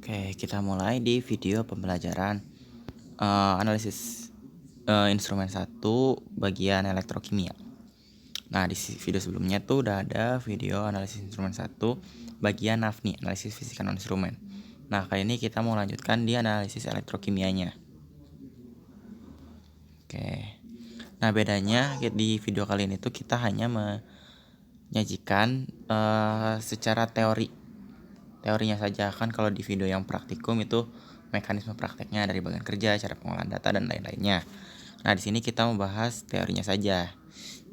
Oke, kita mulai di video pembelajaran analisis instrumen satu bagian elektrokimia. Nah, di video sebelumnya tuh udah ada video analisis instrumen satu bagian NAFNI, analisis fisika non instrumen. Nah, kali ini kita mau lanjutkan di analisis elektrokimianya. Oke. Nah, bedanya di video kali ini tuh kita hanya menyajikan secara teorinya saja. Kan kalau di video yang praktikum itu mekanisme prakteknya dari bagian kerja, cara pengolahan data dan lain-lainnya. Nah, di sini kita membahas teorinya saja.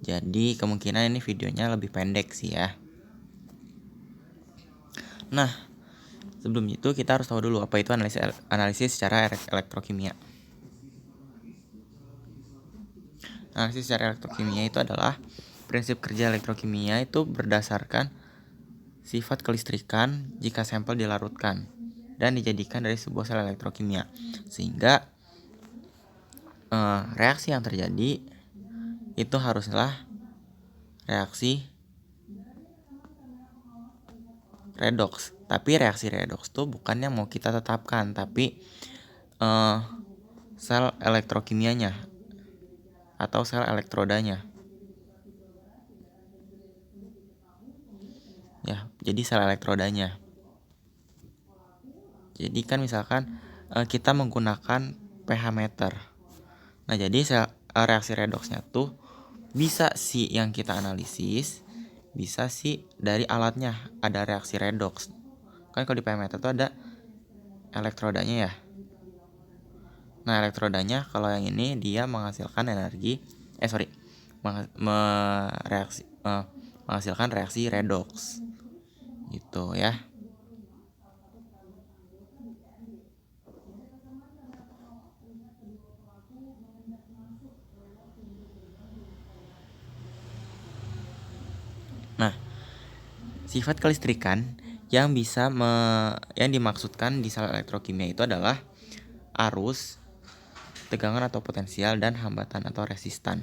Jadi kemungkinan ini videonya lebih pendek sih ya. Nah, sebelum itu kita harus tahu dulu apa itu analisis secara elektrokimia. Analisis secara elektrokimia itu adalah prinsip kerja elektrokimia itu berdasarkan sifat kelistrikan jika sampel dilarutkan dan dijadikan dari sebuah sel elektrokimia, sehingga reaksi yang terjadi itu haruslah reaksi redoks. Tapi reaksi redoks itu bukan yang mau kita tetapkan, tapi sel elektrokimianya atau sel elektrodanya. Ya, jadi sel elektrodanya. Jadi kan misalkan kita menggunakan pH meter. Nah, jadi reaksi redoksnya tuh bisa sih yang kita analisis, bisa sih dari alatnya ada reaksi redoks. Kan kalau di pH meter tuh ada elektrodanya ya. Nah, elektrodanya kalau yang ini dia menghasilkan menghasilkan reaksi redoks. Gitu ya. Nah, sifat kelistrikan yang yang dimaksudkan di sel elektrokimia itu adalah arus, tegangan atau potensial, dan hambatan atau resistan.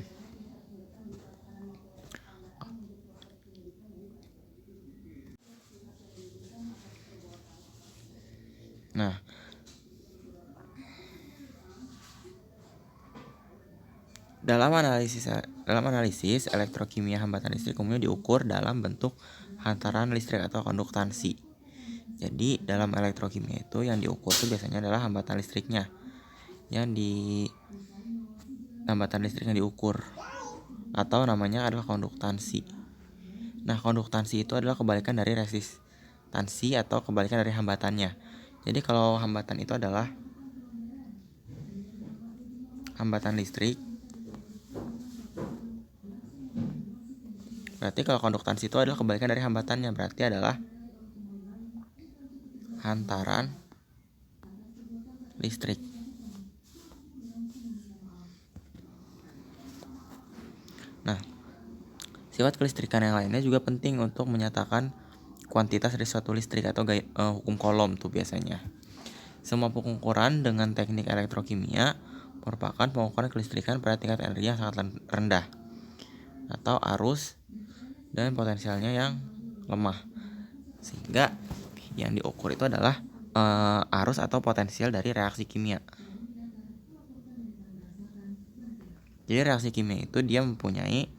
Nah, dalam analisis elektrokimia hambatan listrik umumnya diukur dalam bentuk hantaran listrik atau konduktansi. Jadi dalam elektrokimia itu yang diukur itu biasanya adalah hambatan listriknya. Hambatan listriknya diukur atau namanya adalah konduktansi. Nah, konduktansi itu adalah kebalikan dari resistansi atau kebalikan dari hambatannya. Jadi kalau hambatan itu adalah hambatan listrik, berarti kalau konduktansi itu adalah kebalikan dari hambatannya, berarti adalah hantaran listrik. Nah, sifat kelistrikan yang lainnya juga penting untuk menyatakan kuantitas dari suatu listrik atau hukum Coulomb tuh biasanya. Semua pengukuran dengan teknik elektrokimia merupakan pengukuran kelistrikan pada tingkat energi yang sangat rendah atau arus dan potensialnya yang lemah, sehingga yang diukur itu adalah arus atau potensial dari reaksi kimia. Jadi reaksi kimia itu dia mempunyai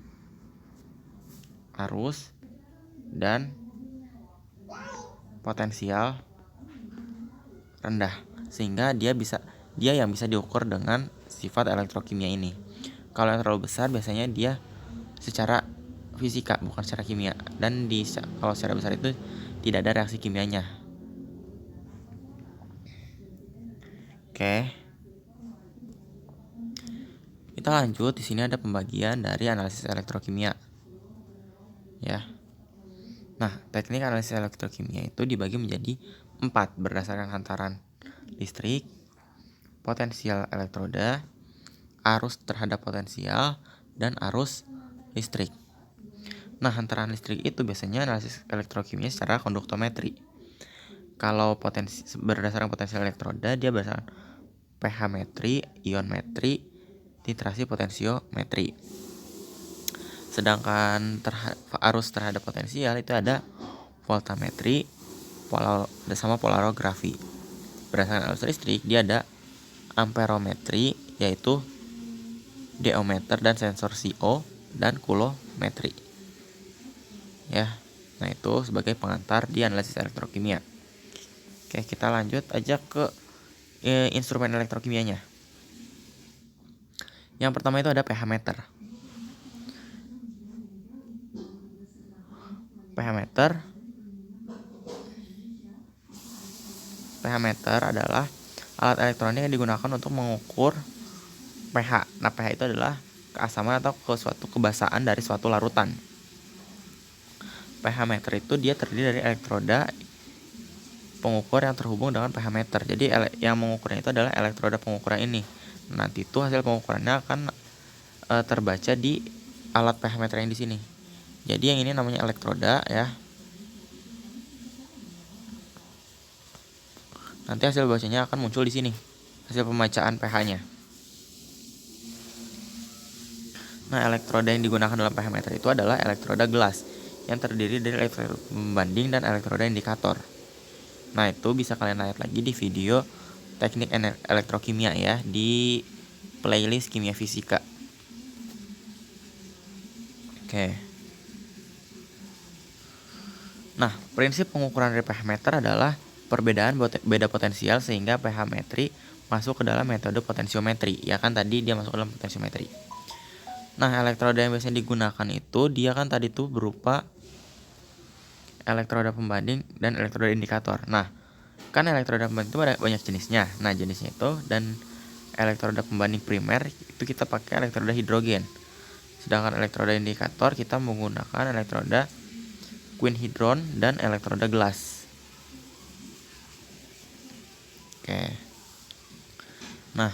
arus dan potensial rendah, sehingga dia yang bisa diukur dengan sifat elektrokimia ini. Kalau yang terlalu besar biasanya dia secara fisika bukan secara kimia, dan kalau secara besar itu tidak ada reaksi kimianya. Oke. Kita lanjut, di sini ada pembagian dari analisis elektrokimia. Ya. Nah, teknik analisis elektrokimia itu dibagi menjadi 4 berdasarkan hantaran listrik, potensial elektroda, arus terhadap potensial, dan arus listrik. Nah, hantaran listrik itu biasanya analisis elektrokimia secara konduktometri. Kalau berdasarkan potensial elektroda, dia berdasarkan pH metri, ionmetri, titrasi potensiometri. Sedangkan arus terhadap potensial itu ada voltametri sama polarografi. berdasarkan arus listrik dia ada amperometri, yaitu diometer dan sensor CO, dan kulometri. Ya, nah itu sebagai pengantar di analisis elektrokimia. Oke, kita lanjut aja ke instrumen elektrokimianya. Yang pertama itu ada pH meter. pH meter adalah alat elektronik yang digunakan untuk mengukur pH. Nah, pH itu adalah keasaman atau suatu kebasahan dari suatu larutan. pH meter itu dia terdiri dari elektroda pengukur yang terhubung dengan pH meter. Jadi yang mengukurnya itu adalah elektroda pengukuran ini. Nanti itu hasil pengukurannya akan terbaca di alat pH meter yang di sini. Jadi yang ini namanya elektroda ya. Nanti hasil bacanya akan muncul di sini. Hasil pembacaan pH-nya. Nah, elektroda yang digunakan dalam pH meter itu adalah elektroda gelas yang terdiri dari elektroda pembanding dan elektroda indikator. Nah, itu bisa kalian lihat lagi di video teknik elektrokimia ya di playlist kimia fisika. Oke. Nah, prinsip pengukuran dari pH meter adalah perbedaan beda potensial sehingga pH metri masuk ke dalam metode potensiometri. Ya kan tadi dia masuk ke dalam potensiometri. Nah, elektroda yang biasanya digunakan itu dia kan tadi tuh berupa elektroda pembanding dan elektroda indikator. Nah, kan elektroda pembanding itu ada banyak jenisnya. Nah, jenisnya itu dan elektroda pembanding primer itu kita pakai elektroda hidrogen. Sedangkan elektroda indikator kita menggunakan elektroda quinhidron dan elektroda gelas. Oke. Nah,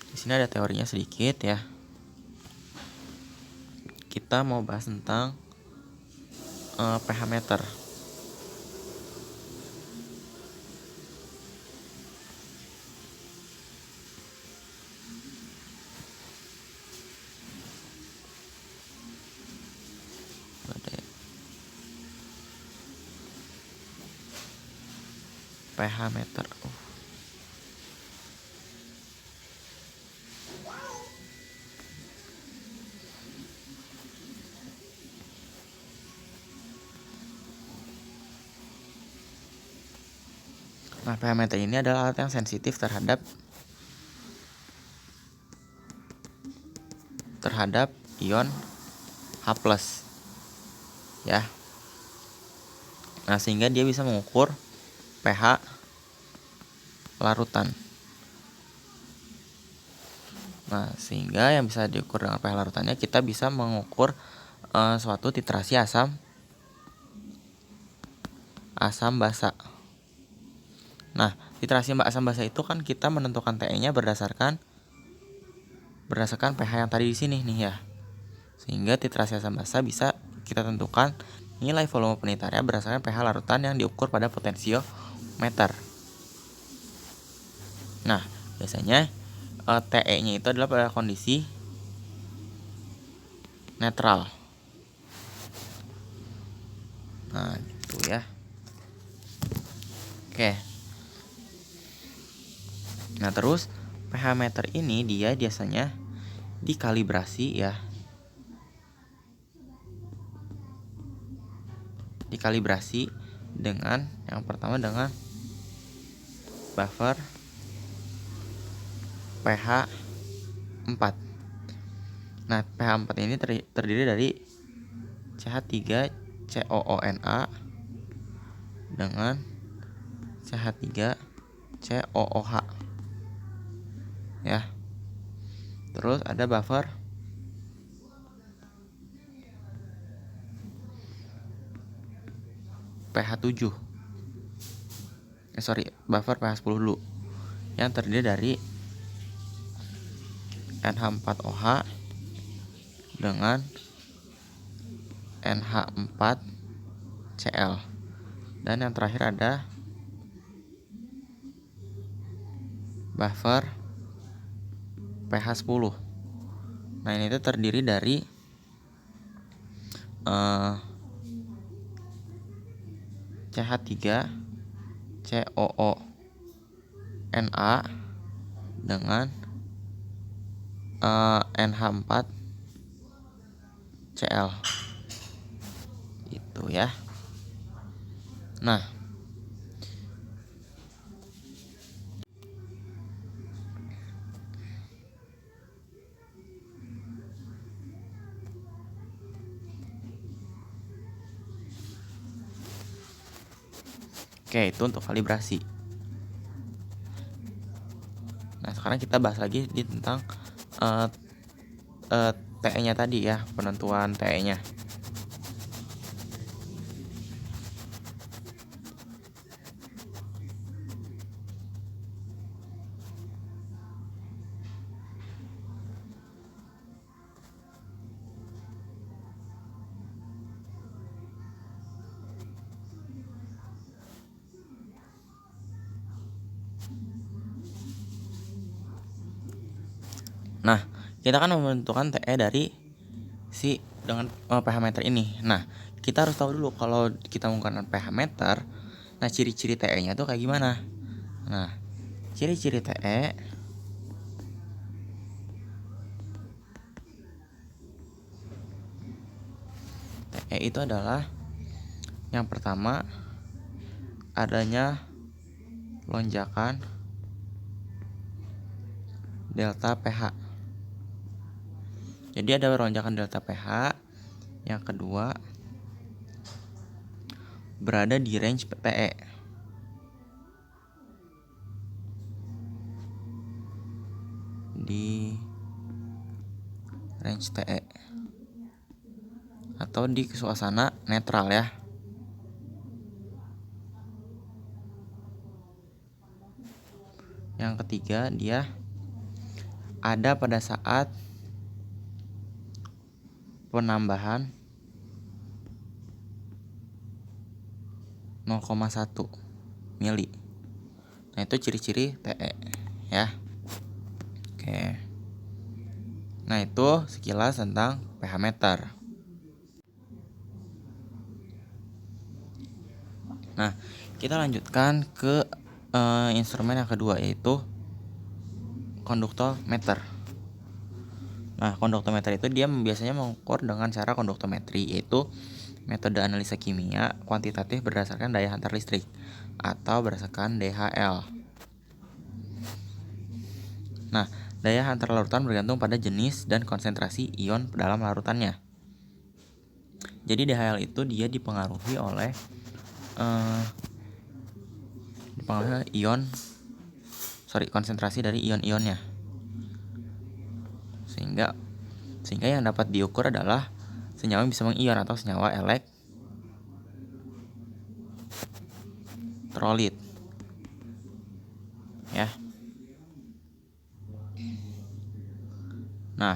di sini ada teorinya sedikit ya. Kita mau bahas tentang pH meter. pH meter. Nah, pH meter ini adalah alat yang sensitif terhadap ion H+. Ya. Nah, sehingga dia bisa mengukur pH larutan. Nah, sehingga yang bisa diukur dengan pH larutannya kita bisa mengukur suatu titrasi asam basa. Nah, titrasi asam basa itu kan kita menentukan TE-nya berdasarkan pH yang tadi di sini nih ya. Sehingga titrasi asam basa bisa kita tentukan nilai volume penitarnya berdasarkan pH larutan yang diukur pada potensiometer. Nah, biasanya TE-nya itu adalah pada kondisi netral. Nah, gitu ya. Oke. Nah, terus pH meter ini dia biasanya dikalibrasi ya. Dikalibrasi dengan yang pertama dengan buffer pH 4. Nah, pH 4 ini terdiri dari CH3COONA dengan CH3COOH. Ya. Terus ada buffer pH 7. Buffer pH 10 dulu. Yang terdiri dari NH4OH dengan NH4Cl. Dan yang terakhir ada buffer pH 10. Nah, ini itu terdiri dari CH3 COO Na dengan NH4Cl itu ya. Nah, oke, itu untuk kalibrasi. Nah, sekarang kita bahas lagi tentang TE-nya tadi ya, penentuan TE-nya. Nah, kita kan menentukan TE dari si dengan pH meter ini. Nah, kita harus tahu dulu kalau kita menggunakan pH meter, nah ciri-ciri TE-nya tuh kayak gimana. Nah, ciri-ciri TE itu adalah yang pertama adanya lonjakan delta pH. Jadi ada lonjakan delta pH. Yang kedua, berada di range TE. Di range TE atau di suasana netral ya. Yang ketiga, dia ada pada saat penambahan 0,1 mili. Nah, itu ciri-ciri TE ya. Oke. Nah, itu sekilas tentang pH meter. Nah, kita lanjutkan ke instrumen yang kedua, yaitu konduktometer. Nah, konduktometer itu dia biasanya mengukur dengan cara konduktometri, yaitu metode analisa kimia kuantitatif berdasarkan daya hantar listrik atau berdasarkan DHL. Nah, daya hantar larutan bergantung pada jenis dan konsentrasi ion dalam larutannya. Jadi DHL itu dia dipengaruhi oleh konsentrasi dari ion-ionnya. Sehingga yang dapat diukur adalah senyawa yang bisa mengion atau senyawa elektrolit ya. Nah,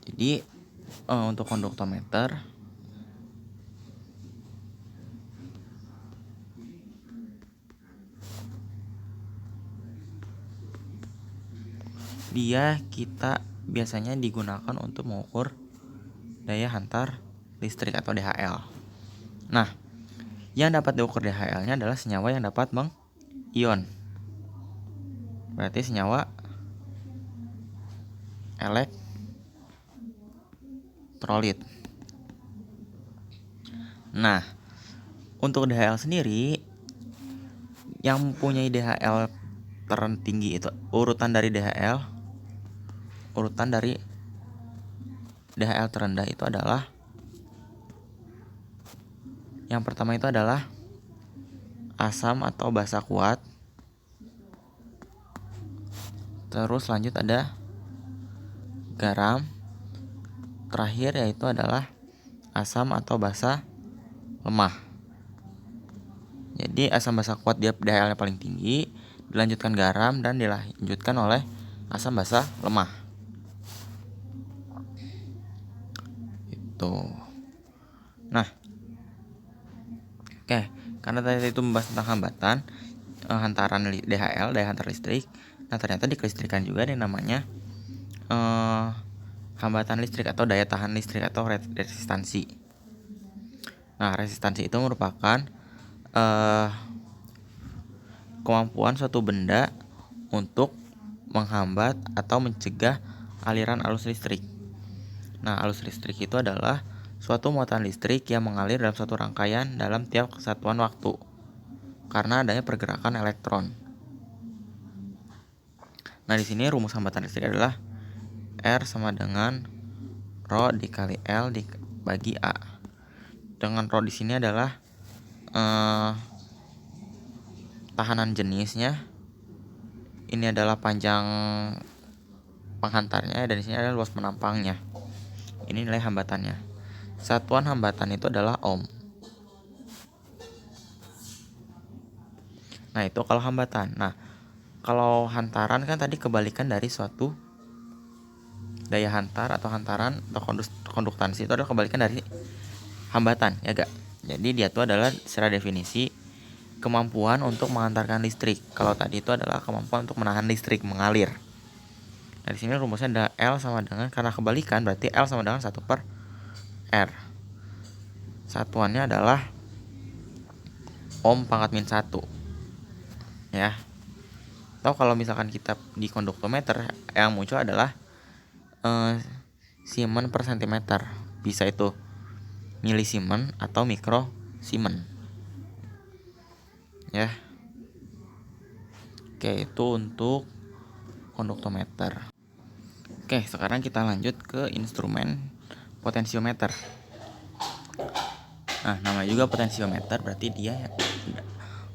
jadi untuk konduktometer dia kita biasanya digunakan untuk mengukur daya hantar listrik atau DHL. Nah, yang dapat diukur DHL-nya adalah senyawa yang dapat mengion. Berarti senyawa elektrolit. Nah, untuk DHL sendiri yang mempunyai DHL tertinggi itu urutan dari DHL terendah itu adalah yang pertama itu adalah asam atau basa kuat. Terus lanjut ada garam. Terakhir yaitu adalah asam atau basa lemah. Jadi asam basa kuat dia DHL-nya paling tinggi, dilanjutkan garam dan dilanjutkan oleh asam basa lemah. Itu. Nah, oke, karena tadi itu membahas tentang hambatan hantaran DHL, daya hantar listrik. Nah, ternyata di kelistrikan juga ada yang namanya hambatan listrik atau daya tahan listrik atau resistansi. Nah, resistansi itu merupakan kemampuan suatu benda untuk menghambat atau mencegah aliran arus listrik. Nah, arus listrik itu adalah suatu muatan listrik yang mengalir dalam suatu rangkaian dalam tiap kesatuan waktu karena adanya pergerakan elektron. Nah, di sini rumus hambatan listrik adalah R sama dengan Rho dikali L dibagi A. Dengan Rho di sini adalah tahanan jenisnya, ini adalah panjang penghantarnya, dan di sini adalah luas penampangnya. Ini nilai hambatannya. Satuan hambatan itu adalah ohm. Nah, itu kalau hambatan. Nah, kalau hantaran kan tadi kebalikan dari suatu daya hantar atau hantaran atau konduktansi itu adalah kebalikan dari hambatan, ya gak? Jadi dia itu adalah secara definisi kemampuan untuk mengantarkan listrik. Kalau tadi itu adalah kemampuan untuk menahan listrik mengalir. Nah, di sini rumusnya ada L sama dengan, karena kebalikan berarti L sama dengan 1/R. Satuannya adalah ohm pangkat min 1. Ya. Atau kalau misalkan kita di konduktometer, yang muncul adalah Siemens per sentimeter. Bisa itu milisiemens atau mikrosiemens. Ya. Oke, itu untuk konduktometer. Oke, sekarang kita lanjut ke instrumen potensiometer. Nah, namanya juga potensiometer berarti dia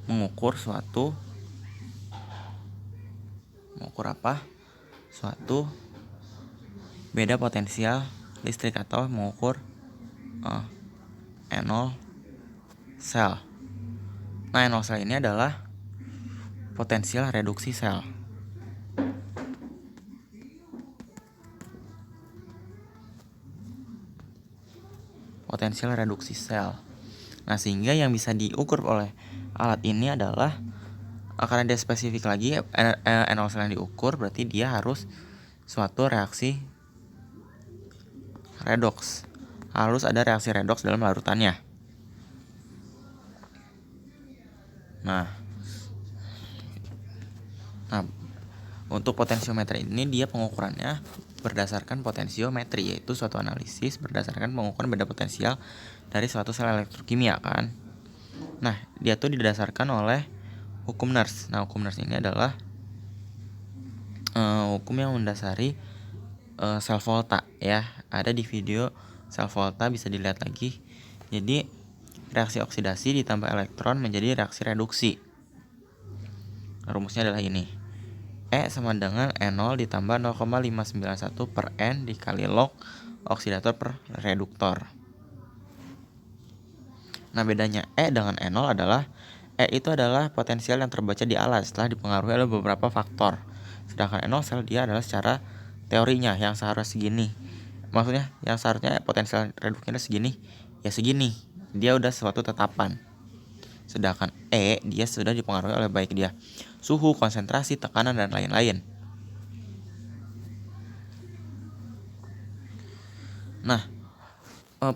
mengukur suatu beda potensial listrik atau mengukur N0 sel. Nah, N0 sel ini adalah potensial reduksi sel. Potensial reduksi sel. Nah, sehingga yang bisa diukur oleh alat ini adalah, karena dia spesifik lagi, N0 sel yang diukur berarti dia harus suatu reaksi redoks. Harus ada reaksi redoks dalam larutannya. Nah, untuk potensiometer ini dia pengukurannya berdasarkan potensiometri, yaitu suatu analisis berdasarkan pengukuran beda potensial dari suatu sel elektrokimia kan. Nah, dia tuh didasarkan oleh hukum Nernst. Nah, hukum Nernst ini adalah hukum yang mendasari sel volta ya. Ada di video sel volta, bisa dilihat lagi. Jadi reaksi oksidasi ditambah elektron menjadi reaksi reduksi. Rumusnya adalah ini. E sama dengan N0 ditambah 0,591 per N dikali log oksidator per reduktor. Nah, bedanya E dengan N0 adalah E itu adalah potensial yang terbaca di alat setelah dipengaruhi oleh beberapa faktor. Sedangkan N0 sel dia adalah secara teorinya yang seharusnya segini. Maksudnya yang seharusnya potensial reduksinya segini, ya segini. Dia udah suatu tetapan. Sedangkan E dia sudah dipengaruhi oleh baik dia suhu, konsentrasi, tekanan, dan lain-lain. Nah,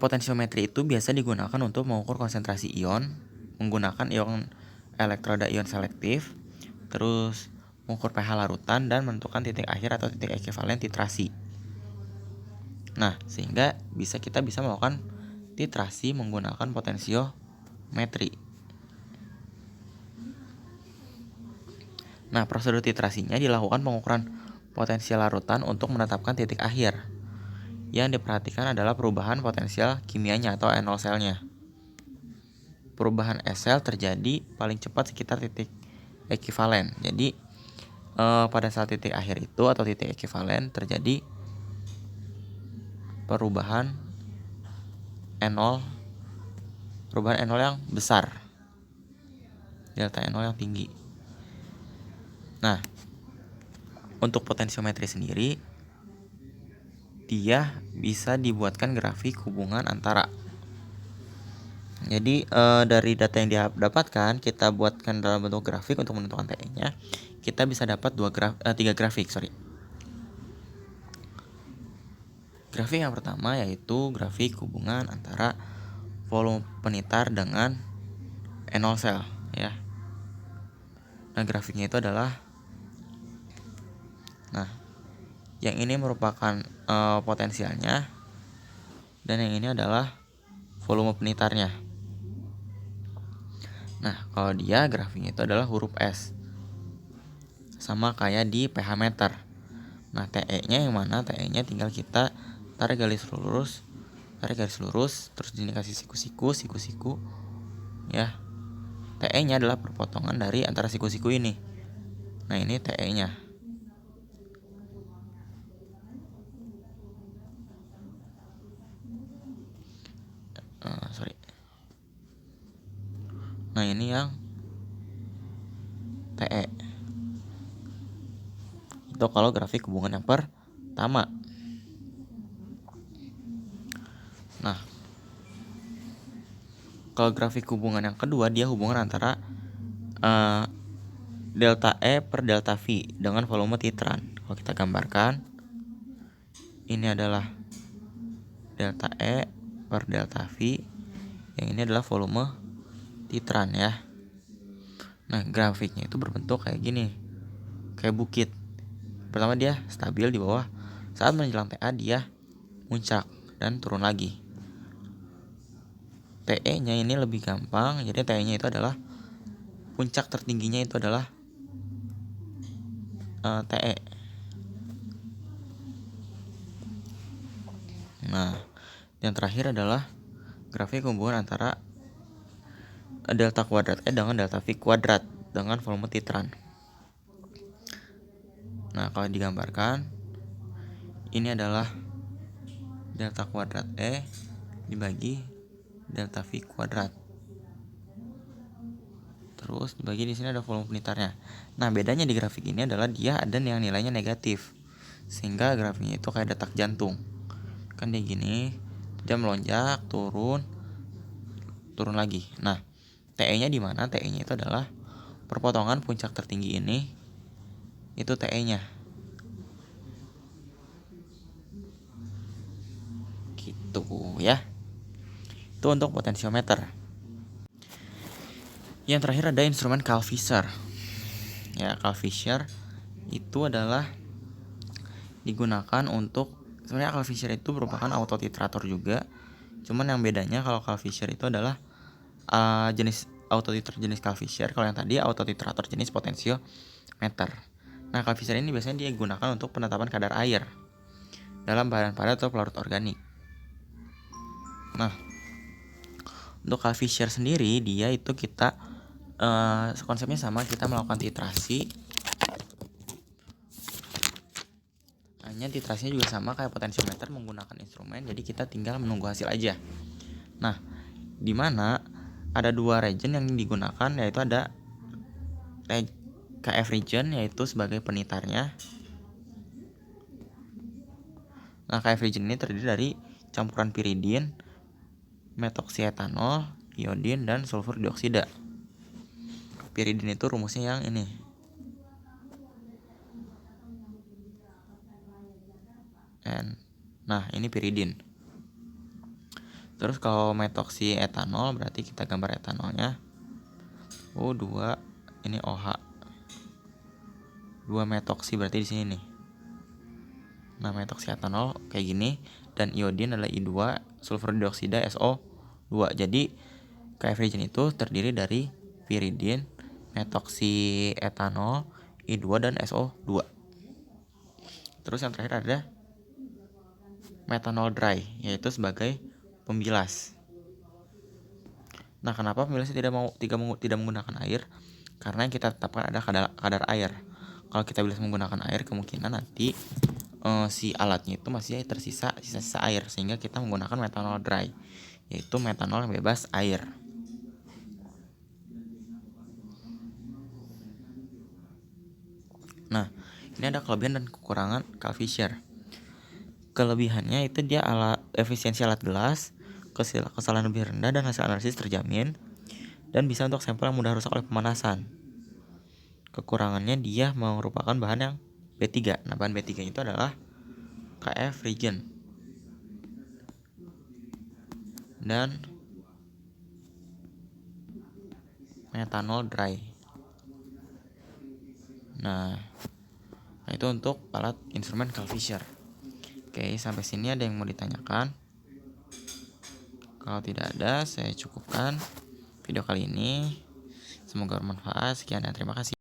potensiometri itu biasa digunakan untuk mengukur konsentrasi ion menggunakan ion elektroda ion selektif, terus mengukur pH larutan dan menentukan titik akhir atau titik ekivalen titrasi. Nah, sehingga kita bisa melakukan titrasi menggunakan potensiometri. Nah, prosedur titrasinya dilakukan pengukuran potensial larutan untuk menetapkan titik akhir. Yang diperhatikan adalah perubahan potensial kimianya atau N0 selnya. Perubahan S sel terjadi paling cepat sekitar titik ekivalen. Jadi pada saat titik akhir itu atau titik ekivalen terjadi perubahan N0 yang besar. Delta N0 yang tinggi. Nah, untuk potensiometri sendiri dia bisa dibuatkan grafik hubungan antara. Jadi dari data yang dia dapatkan kita buatkan dalam bentuk grafik untuk menentukan TE-nya. Kita bisa dapat 3 grafik, Grafik yang pertama yaitu grafik hubungan antara volume penitar dengan N0 cell ya. Nah, grafiknya itu adalah, nah yang ini merupakan potensialnya, dan yang ini adalah volume penitarnya. Nah, kalau dia grafiknya itu adalah huruf S, sama kayak di pH meter. Nah, TE-nya yang mana? TE-nya tinggal kita tarik garis lurus, terus ini kasih siku-siku ya. TE-nya adalah perpotongan dari antara siku-siku ini. Nah, ini TE-nya. Nah, ini yang TE. Itu kalau grafik hubungan yang pertama. Nah, kalau grafik hubungan yang kedua, dia hubungan antara delta E per delta V dengan volume titran. Kalau kita gambarkan, ini adalah delta E per delta V, yang ini adalah volume titran ya. Nah, grafiknya itu berbentuk kayak gini, kayak bukit. Pertama dia stabil di bawah, saat menjelang TA dia muncak dan turun lagi. TE-nya ini lebih gampang, jadi TE-nya itu adalah puncak tertingginya itu adalah TE. Nah, yang terakhir adalah grafik hubungan antara delta kuadrat E dengan delta V kuadrat dengan volume titran. Nah, kalau digambarkan, ini adalah delta kuadrat E dibagi delta V kuadrat. Terus dibagi di sini ada volume penitarnya. Nah, bedanya di grafik ini adalah dia ada yang nilainya negatif, sehingga grafiknya itu kayak detak jantung. Kan dia gini, dia melonjak, turun lagi. Nah, TE-nya di mana? TE-nya itu adalah perpotongan puncak tertinggi ini, itu TE-nya. Gitu ya. Itu untuk potensiometer. Yang terakhir ada instrumen Carl Fisher. Ya, Carl Fisher itu adalah digunakan untuk, sebenarnya Carl Fisher itu merupakan autotitrator juga. Cuman yang bedanya kalau Carl Fisher itu adalah jenis autotitrator jenis Carl Fisher. Kalau yang tadi autotitrator jenis potensiometer. Nah, Carl Fisher ini biasanya digunakan untuk penetapan kadar air dalam bahan padat atau pelarut organik. Nah, untuk Carl Fisher sendiri, dia itu kita konsepnya sama, kita melakukan titrasi. Hanya titrasinya juga sama kayak potensiometer menggunakan instrumen, jadi kita tinggal menunggu hasil aja. Nah, di mana ada dua region yang digunakan, yaitu ada KF region, yaitu sebagai penitarnya. Nah, KF region ini terdiri dari campuran piridin, metoksietanol, iodin, dan sulfur dioksida. Piridin itu rumusnya yang ini. Nah, ini piridin. Terus kalau metoksietanol berarti kita gambar etanolnya O2, ini OH. 2 metoksi berarti di sini nih. Nah, metoksietanol kayak gini, dan iodin adalah I2, sulfur dioksida SO2. Jadi KF region itu terdiri dari piridin, metoksietanol, I2, dan SO2. Terus yang terakhir ada metanol dry, yaitu sebagai pembilas. Nah, kenapa pembilasnya tidak menggunakan air? Karena yang kita tetapkan ada kadar air. Kalau kita bilas menggunakan air, kemungkinan nanti si alatnya itu masih tersisa sisa air, sehingga kita menggunakan metanol dry, yaitu metanol yang bebas air. Nah, ini ada kelebihan dan kekurangan Carl Fisher. Kelebihannya itu dia efisiensi alat gelas, kesalahan lebih rendah, dan hasil analisis terjamin, dan bisa untuk sampel yang mudah rusak oleh pemanasan. Kekurangannya dia merupakan bahan yang B3. Nah, bahan B3 itu adalah KF region. Dan metanol dry. Nah, itu untuk alat instrumen Carl Fisher. Oke, sampai sini ada yang mau ditanyakan? Kalau tidak ada, saya cukupkan video kali ini. Semoga bermanfaat. Sekian dan terima kasih.